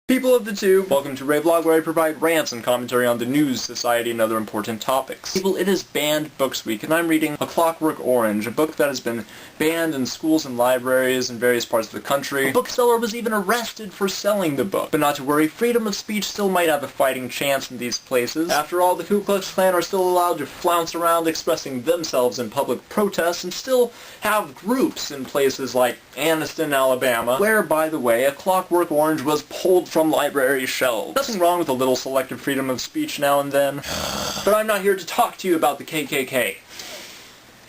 People of the tube, welcome to Ray Vlog, where I provide rants and commentary on the news, society, and other important topics. People, it is Banned Books Week, and I'm reading A Clockwork Orange, a book that has been banned in schools and libraries in various parts of the country. A bookseller was even arrested for selling the book. But not to worry, freedom of speech still might have a fighting chance in these places. After all, the Ku Klux Klan are still allowed to flounce around expressing themselves in public protests and still have groups in places like Anniston, Alabama, where, by the way, A Clockwork Orange was pulled from library shelves. Nothing wrong with a little selective freedom of speech now and then, but I'm not here to talk to you about the KKK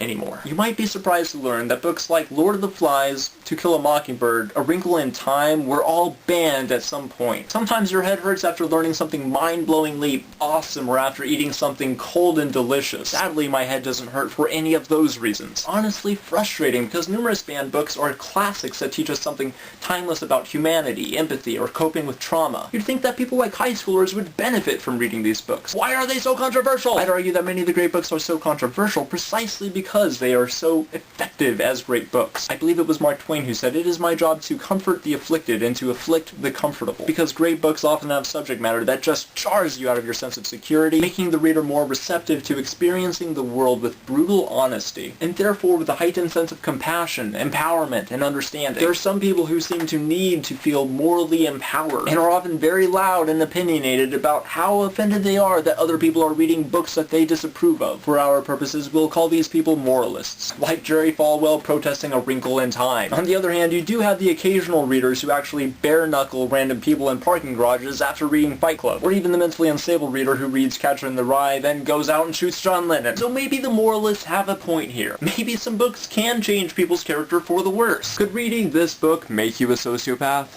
anymore. You might be surprised to learn that books like Lord of the Flies, To Kill a Mockingbird, A Wrinkle in Time were all banned at some point. Sometimes your head hurts after learning something mind-blowingly awesome or after eating something cold and delicious. Sadly, my head doesn't hurt for any of those reasons. Honestly frustrating, because numerous banned books are classics that teach us something timeless about humanity, empathy, or coping with trauma. You'd think that people like high schoolers would benefit from reading these books. Why are they so controversial? I'd argue that many of the great books are so controversial precisely because they are so effective as great books. I believe it was Mark Twain who said, "It is my job to comfort the afflicted and to afflict the comfortable." Because great books often have subject matter that just jars you out of your sense of security, making the reader more receptive to experiencing the world with brutal honesty, and therefore with a heightened sense of compassion, empowerment, and understanding. There are some people who seem to need to feel morally empowered, and are often very loud and opinionated about how offended they are that other people are reading books that they disapprove of. For our purposes, we'll call these people moralists, like Jerry Falwell protesting A Wrinkle in Time. On the other hand, you do have the occasional readers who actually bare-knuckle random people in parking garages after reading Fight Club, or even the mentally unstable reader who reads Catcher in the Rye, then goes out and shoots John Lennon. So maybe the moralists have a point here. Maybe some books can change people's character for the worse. Could reading this book make you a sociopath?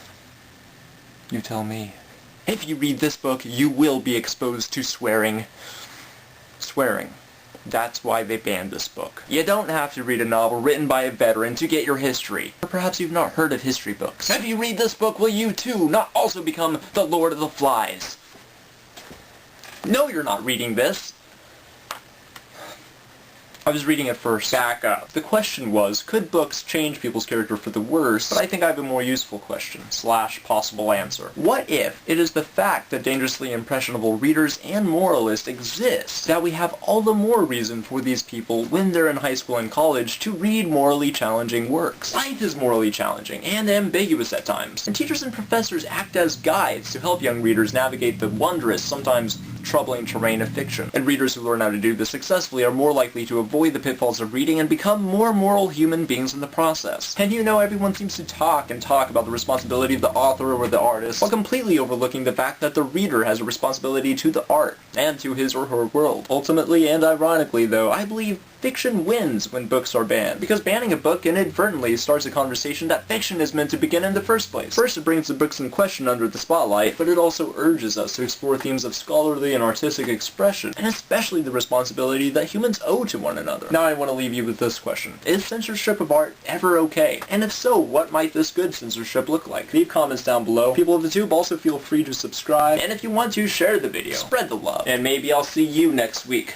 You tell me. If you read this book, you will be exposed to swearing. Swearing. That's why they banned this book. You don't have to read a novel written by a veteran to get your history. Or perhaps you've not heard of history books. If you read this book, will you too not also become the Lord of the Flies? No, you're not reading this. I was reading it first. Back up. The question was, could books change people's character for the worse? But I think I have a more useful question, / possible answer. What if it is the fact that dangerously impressionable readers and moralists exist, that we have all the more reason for these people, when they're in high school and college, to read morally challenging works? Life is morally challenging, and ambiguous at times, and teachers and professors act as guides to help young readers navigate the wondrous, sometimes troubling terrain of fiction. And readers who learn how to do this successfully are more likely to avoid the pitfalls of reading and become more moral human beings in the process. And you know, everyone seems to talk about the responsibility of the author or the artist, while completely overlooking the fact that the reader has a responsibility to the art, and to his or her world. Ultimately, and ironically though, I believe fiction wins when books are banned, because banning a book inadvertently starts a conversation that fiction is meant to begin in the first place. First, it brings the books in question under the spotlight, but it also urges us to explore themes of scholarly and artistic expression, and especially the responsibility that humans owe to one another. Now I want to leave you with this question. Is censorship of art ever okay? And if so, what might this good censorship look like? Leave comments down below. People of the tube, also feel free to subscribe, and if you want to, share the video. Spread the love. And maybe I'll see you next week.